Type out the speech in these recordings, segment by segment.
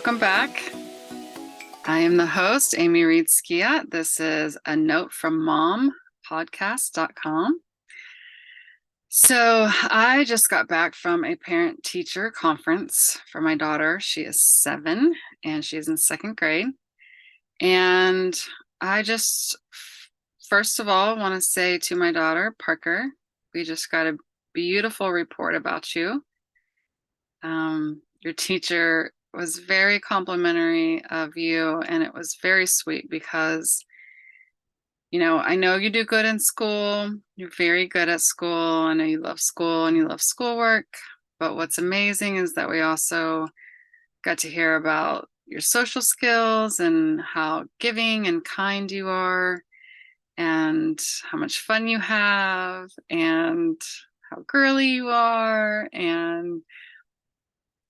Welcome back. I am the host, Amie Reed Skwiat. This is a note from mom podcast.com. So I just got back from a parent teacher conference for my daughter. She is 7 and she's in 2nd grade. And I just, first of all, want to say to my daughter, Parker, we just got a beautiful report about you. Your teacher was very complimentary of you, and it was very sweet because, I know you do good in school. You're very good at school. I know you love school and you love schoolwork. But what's amazing is that we also got to hear about your social skills and how giving and kind you are, and how much fun you have, and how girly you are. And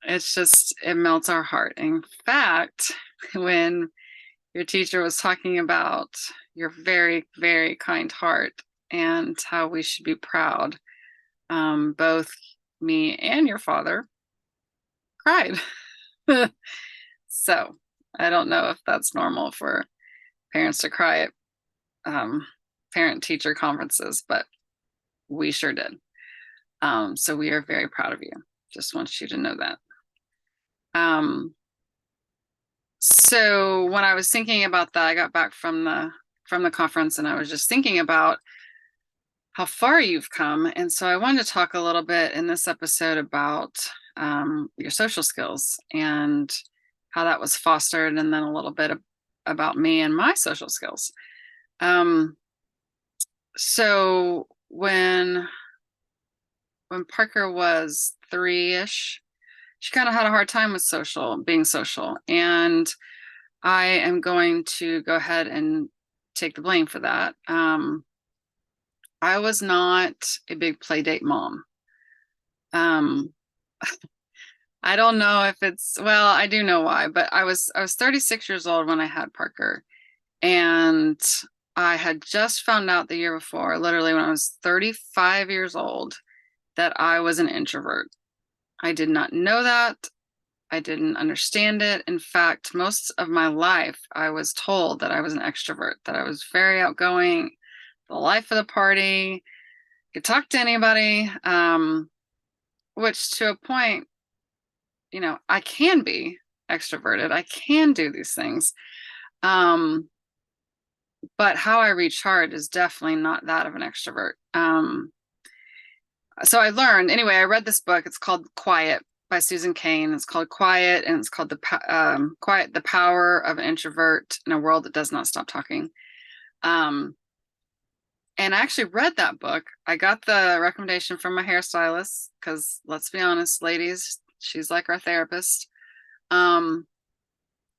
it melts our heart. In fact, when your teacher was talking about your very, very kind heart and how we should be proud, both me and your father cried. So I don't know if that's normal for parents to cry at parent-teacher conferences, but we sure did. So we are very proud of you. Just want you to know that. So when I was thinking about that, I got back from the conference and I was just thinking about how far you've come. And so I wanted to talk a little bit in this episode about your social skills and how that was fostered, and then a little bit about me and my social skills. So when Parker was 3-ish, she kind of had a hard time with being social. And I am going to go ahead and take the blame for that. I was not a big play date mom. I don't know if I do know why, but I was 36 years old when I had Parker. And I had just found out the year before, literally when I was 35 years old, that I was an introvert. I did not know that. I didn't understand it. In fact, most of my life, I was told that I was an extrovert, that I was very outgoing, the life of the party, could talk to anybody, which to a point, I can be extroverted. I can do these things. But how I recharge is definitely not that of an extrovert. So I learned, anyway, I read this book. It's called Skwiat by Susan Cain. It's called Skwiat, and it's called Skwiat, the Power of an Introvert in a World That Does Not Stop Talking. And I actually read that book. I got the recommendation from my hairstylist because, let's be honest, ladies, she's like our therapist. So I'm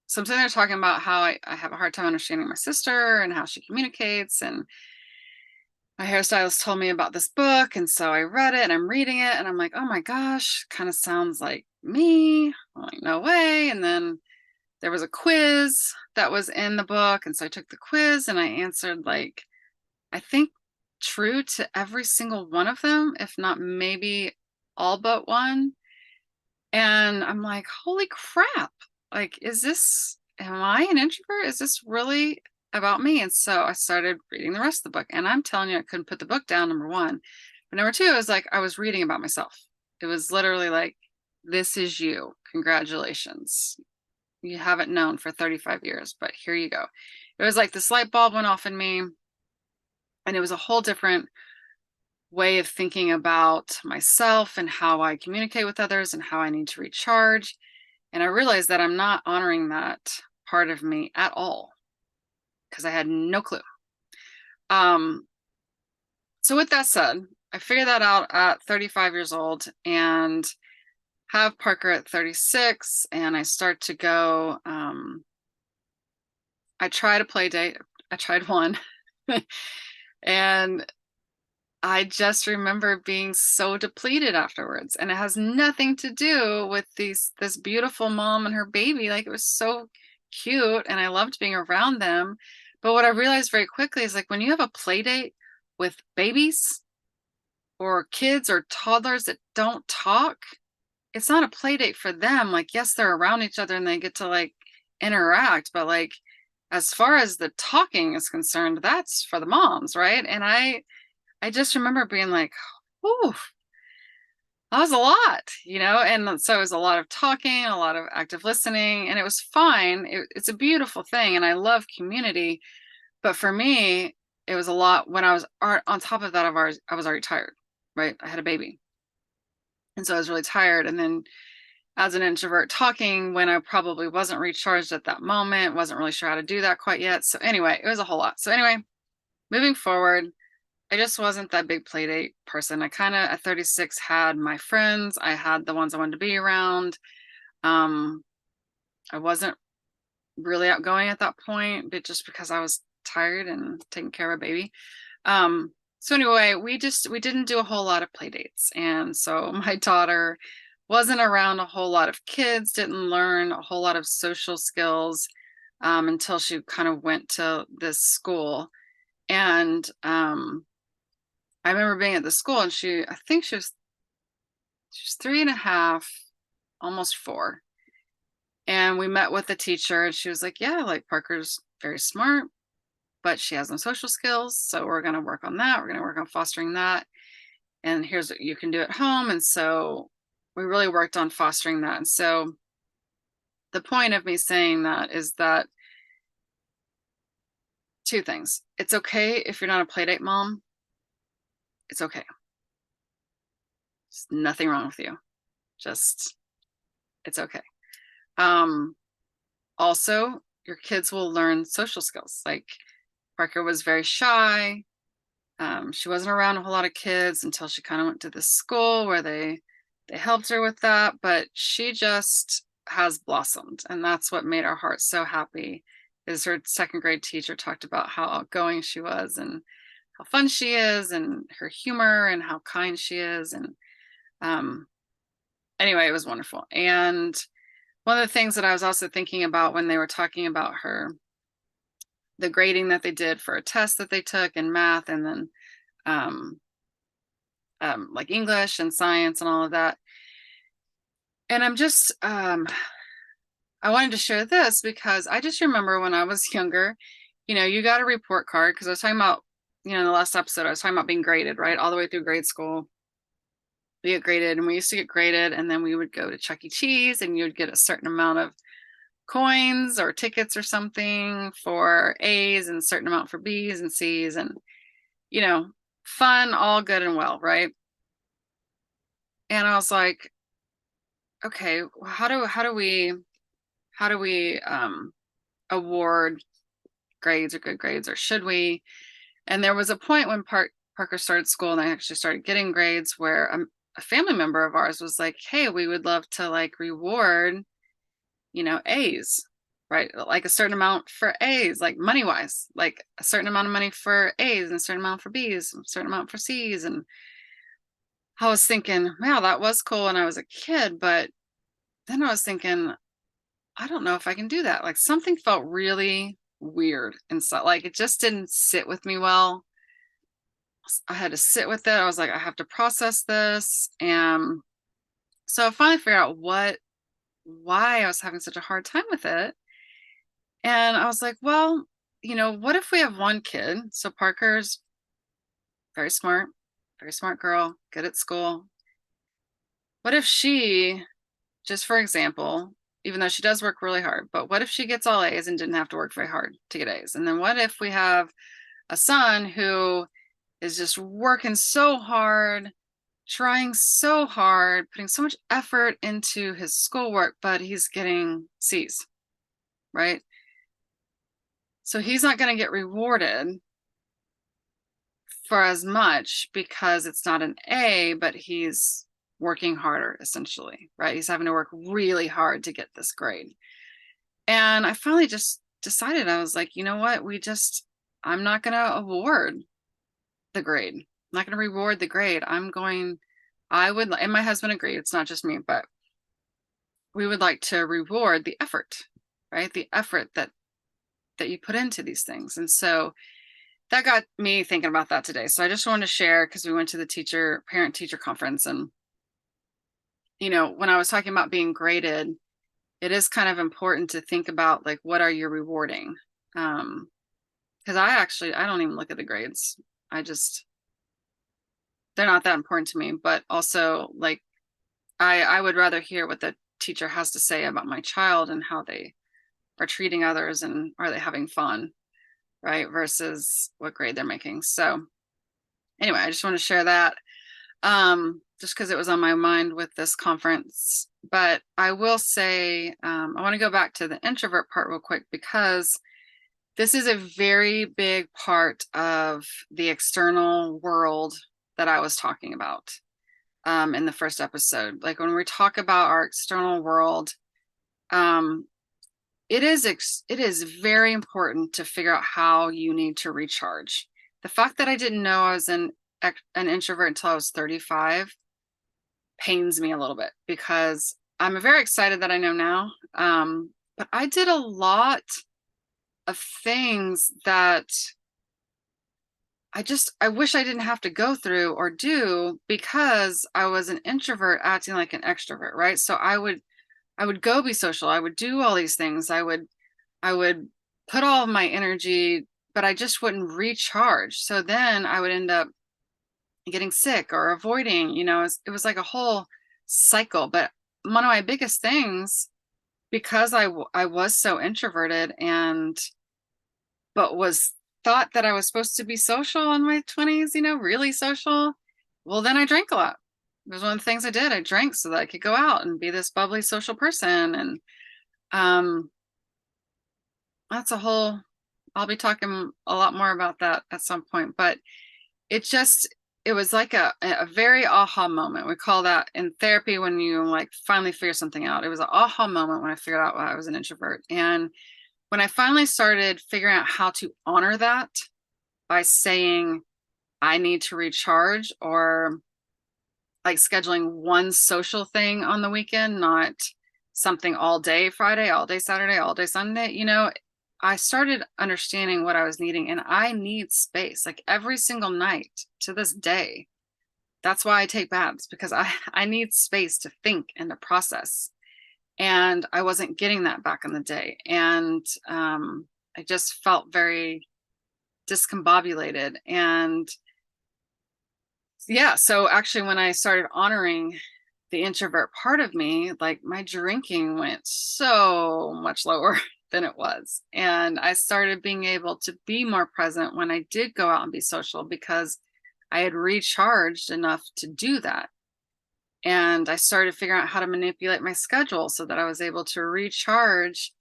sitting there talking about how I have a hard time understanding my sister and how she communicates, and my hairstylist told me about this book, and so I read it and I'm reading it and I'm like, oh my gosh, kind of sounds like me. I'm like, no way. And then there was a quiz that was in the book, and so I took the quiz and I answered, like, I think true to every single one of them, if not maybe all but one. And I'm like, holy crap, like, am I an introvert? Is this really about me? And so I started reading the rest of the book, and I'm telling you, I couldn't put the book down, number one. But number two, it was like I was reading about myself. It was literally like, this is you. Congratulations. You haven't known for 35 years, but here you go. It was like this light bulb went off in me, and it was a whole different way of thinking about myself and how I communicate with others and how I need to recharge. And I realized that I'm not honoring that part of me at all, because I had no clue. So with that said, I figured that out at 35 years old and have Parker at 36, and I start to go, I tried a play date. I tried one. And I just remember being so depleted afterwards. And it has nothing to do with this beautiful mom and her baby. Like, it was so cute and I loved being around them. But what I realized very quickly is, like, when you have a play date with babies or kids or toddlers that don't talk, it's not a play date for them. Like, yes, they're around each other and they get to like interact, but like as far as the talking is concerned, that's for the moms, right? And I just remember being like, "Ooh, that was a lot," you know? And so it was a lot of talking, a lot of active listening, and it was fine. It's a beautiful thing, and I love community. But for me, it was a lot when I was on top of that, I was already tired, right? I had a baby. And so I was really tired. And then as an introvert talking when I probably wasn't recharged at that moment, wasn't really sure how to do that quite yet. So anyway, it was a whole lot. So anyway, moving forward, I just wasn't that big play date person. I kind of at 36 had my friends. I had the ones I wanted to be around. I wasn't really outgoing at that point, but just because I was tired and taking care of a baby. So anyway, we didn't do a whole lot of play dates. And so my daughter wasn't around a whole lot of kids, didn't learn a whole lot of social skills until she kind of went to this school. And I remember being at the school and I think she's 3.5, almost 4. And we met with the teacher and she was like, yeah, like Parker's very smart, but she has no social skills. So we're going to work on that. We're going to work on fostering that. And here's what you can do at home. And so we really worked on fostering that. And so the point of me saying that is that 2 things. It's okay if you're not a playdate mom. It's okay. There's nothing wrong with you. Just, it's okay. Also, your kids will learn social skills. Like Parker was very shy. She wasn't around a whole lot of kids until she kind of went to this school where they helped her with that, but she just has blossomed, and that's what made our heart so happy. Is her 2nd grade teacher talked about how outgoing she was and how fun she is and her humor and how kind she is. And anyway, it was wonderful. And one of the things that I was also thinking about when they were talking about the grading that they did for a test that they took in math, and then like English and science and all of that. And I'm just, I wanted to share this because I just remember when I was younger, you got a report card, because I was talking about, in the last episode, I was talking about being graded, right? All the way through grade school. We get graded, and we used to get graded, and then we would go to Chuck E. Cheese and you would get a certain amount of coins or tickets or something for A's and a certain amount for B's and C's, and fun, all good and well, right? And I was like, okay, how do we award grades or good grades, or should we? And there was a point when Parker started school and I actually started getting grades where a family member of ours was like, hey, we would love to like reward A's, right? Like a certain amount for A's, like money wise, like a certain amount of money for A's and a certain amount for B's, a certain amount for C's. And I was thinking, wow, that was cool when I was a kid. But then I was thinking, I don't know if I can do that. Like something felt really weird inside. Like it just didn't sit with me well. I had to sit with it. I was like, I have to process this. And so I finally figured out why I was having such a hard time with it. And I was like, well, what if we have one kid? So Parker's very smart girl, good at school. What if she, just for example, even though she does work really hard, but what if she gets all A's and didn't have to work very hard to get A's? And then what if we have a son who is just working so hard, trying so hard, putting so much effort into his schoolwork, but he's getting C's, right? So he's not going to get rewarded for as much because it's not an A, but he's working harder, essentially, right? He's having to work really hard to get this grade. And I finally just decided, I was like, you know what? I'm not going to award the grade. I'm not going to reward the grade. And my husband agreed, it's not just me, but we would like to reward the effort, right? The effort that you put into these things. And so that got me thinking about that today. So I just wanted to share, because we went to the parent teacher conference, and when I was talking about being graded, it is kind of important to think about like, what are you rewarding? Because I don't even look at the grades. They're not that important to me, but also like I would rather hear what the teacher has to say about my child and how they are treating others and are they having fun, right? Versus what grade they're making. So anyway, I just want to share that just because it was on my mind with this conference. But I will say, I want to go back to the introvert part real quick, because this is a very big part of the external world that I was talking about in the first episode. Like when we talk about our external world, it is very important to figure out how you need to recharge. The fact that I didn't know I was an introvert until I was 35 pains me a little bit, because I'm very excited that I know now. But I did a lot of things that I wish I didn't have to go through or do, because I was an introvert acting like an extrovert, right? So I would go be social. I would do all these things. I would put all of my energy, but I just wouldn't recharge. So then I would end up getting sick or avoiding, it was like a whole cycle. But one of my biggest things, because I was so introverted but was thought that I was supposed to be social in my 20s, really social. Well, then I drank a lot. It was one of the things I did. I drank so that I could go out and be this bubbly social person. And that's I'll be talking a lot more about that at some point. But it was like a very aha moment. We call that in therapy when you like finally figure something out. It was an aha moment when I figured out I was an introvert. And when I finally started figuring out how to honor that by saying I need to recharge, or like scheduling one social thing on the weekend, not something all day Friday, all day Saturday, all day Sunday, I started understanding what I was needing, and I need space like every single night to this day. That's why I take baths, because I need space to think and to process. And I wasn't getting that back in the day. And I just felt very discombobulated. And yeah, so actually when I started honoring the introvert part of me, like my drinking went so much lower than it was. And I started being able to be more present when I did go out and be social, because I had recharged enough to do that. And I started figuring out how to manipulate my schedule so that I was able to recharge,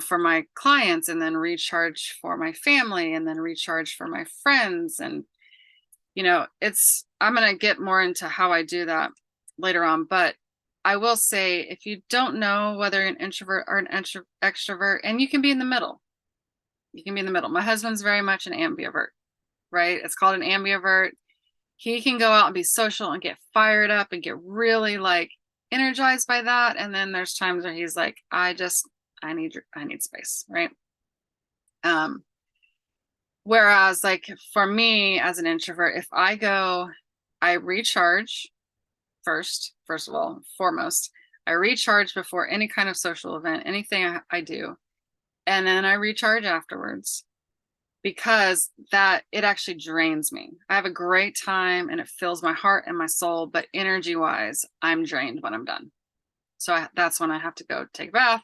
for my clients, and then recharge for my family, and then recharge for my friends. And, I'm going to get more into how I do that later on. But I will say, if you don't know whether you're an introvert or an extrovert, and you can be in the middle, My husband's very much an ambivert, right? It's called an ambivert. He can go out and be social and get fired up and get really like energized by that. And then there's times where he's like, I need space. Right. Whereas like for me as an introvert, if I go, I recharge first of all, foremost, I recharge before any kind of social event, anything I do. And then I recharge afterwards, because that it actually drains me. I have a great time and it fills my heart and my soul, but energy wise, I'm drained when I'm done. So that's when I have to go take a bath,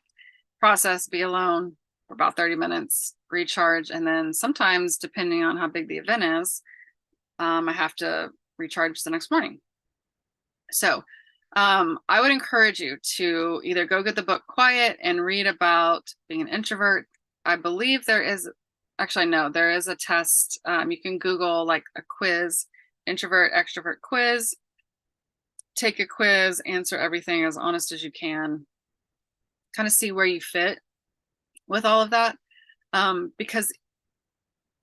process, be alone for about 30 minutes, recharge. And then sometimes, depending on how big the event is, I have to recharge the next morning. So I would encourage you to either go get the book Quiet and read about being an introvert. I believe there is a test. You can Google like a quiz, introvert, extrovert quiz, take a quiz, answer everything as honest as you can, kind of see where you fit with all of that. Because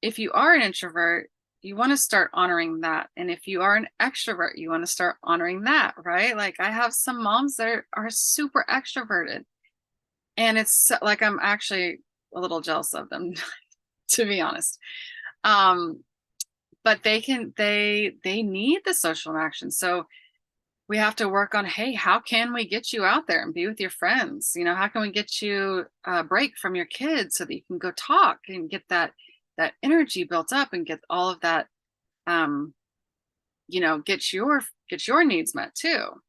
if you are an introvert, you want to start honoring that. And if you are an extrovert, you want to start honoring that, right? Like I have some moms that are super extroverted, and it's like, I'm actually a little jealous of them, to be honest. But they need the social interaction. So we have to work on, hey, how can we get you out there and be with your friends? You know, how can we get you a break from your kids so that you can go talk and get that energy built up and get all of that, you know, get your needs met too.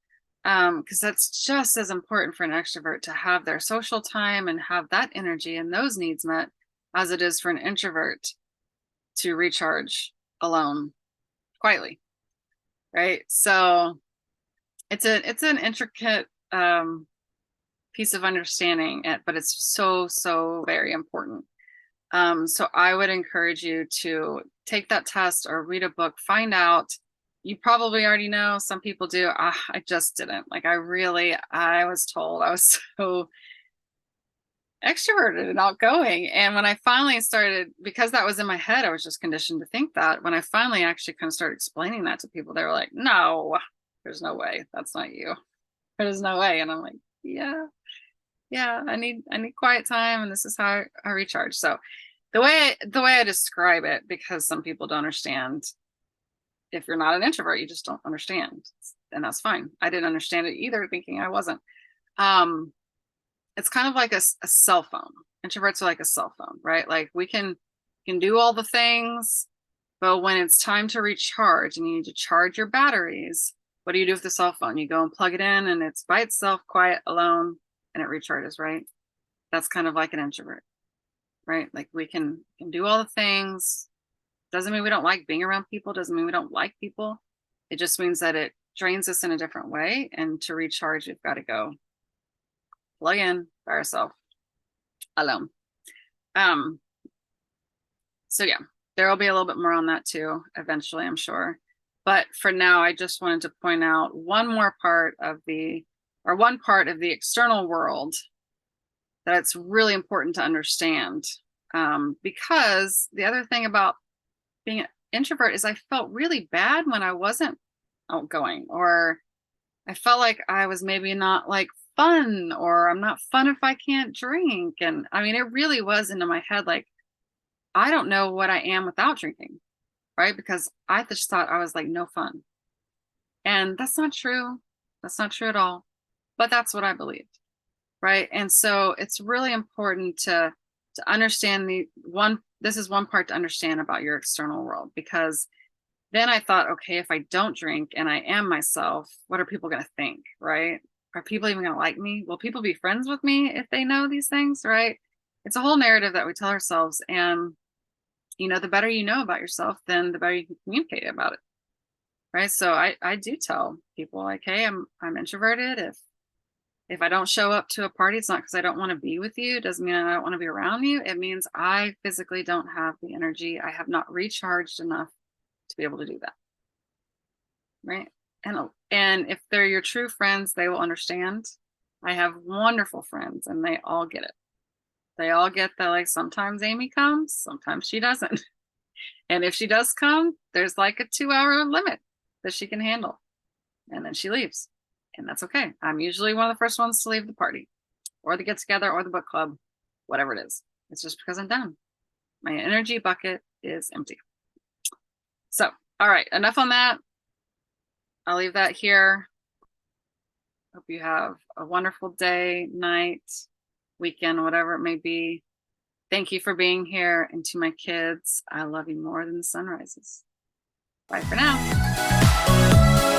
Because that's just as important for an extrovert to have their social time and have that energy and those needs met as it is for an introvert to recharge alone quietly, right? So it's an intricate piece of understanding it, but it's so very important. So I would encourage you to take that test or read a book, find out. You probably already know, some people do. I just didn't. Like, I was told I was so extroverted and outgoing. And when I finally started, because that was in my head, I was just conditioned to think that. When I finally actually kind of started explaining that to people, they were like, no, there's no way. That's not you. There's no way. And I'm like, yeah, I need quiet time. And this is how I recharge. So the way I describe it, because some people don't understand, if you're not an introvert, you just don't understand, and that's fine. I didn't understand it either, thinking I wasn't. It's kind of like a cell phone. Introverts are like a cell phone, right? Like, we can do all the things, but when it's time to recharge and you need to charge your batteries, what do you do with the cell phone? You go and plug it in, and it's by itself, quiet, alone, and it recharges, right? That's kind of like an introvert, right? Like, we can do all the things. Doesn't mean we don't like being around people. Doesn't mean we don't like people. It just means that it drains us in a different way. And to recharge, we've got to go plug in by ourselves, alone. So yeah, there will be a little bit more on that too, eventually, I'm sure. But for now, I just wanted to point out one part of the external world that it's really important to understand. Because the other thing about being an introvert is I felt really bad when I wasn't outgoing, or I felt like I was maybe not like fun, or I'm not fun if I can't drink. And I mean, it really was into my head, like, I don't know what I am without drinking, right? Because I just thought I was like no fun. And that's not true. That's not true at all. But that's what I believed, right? And so it's really important to understand this is one part to understand about your external world, because then I thought, okay, if I don't drink and I am myself, what are people going to think, right? Are people even going to like me? Will people be friends with me if they know these things, right? It's a whole narrative that we tell ourselves. And, you know, the better you know about yourself, then the better you can communicate about it, right? So I do tell people, like, hey, I'm introverted. If I don't show up to a party, it's not because I don't want to be with you. It doesn't mean I don't want to be around you. It means I physically don't have the energy. I have not recharged enough to be able to do that. Right. And if they're your true friends, they will understand. I have wonderful friends, and they all get it. They all get that, like, sometimes Amie comes, sometimes she doesn't. And if she does come, there's like a 2-hour limit that she can handle. And then she leaves. And that's okay. I'm usually one of the first ones to leave the party, or the get together, or the book club, whatever it is. It's just because I'm done. My energy bucket is empty. So, all right, enough on that. I'll leave that here. Hope you have a wonderful day, night, weekend, whatever it may be. Thank you for being here. And to my kids, I love you more than the sun rises. Bye for now.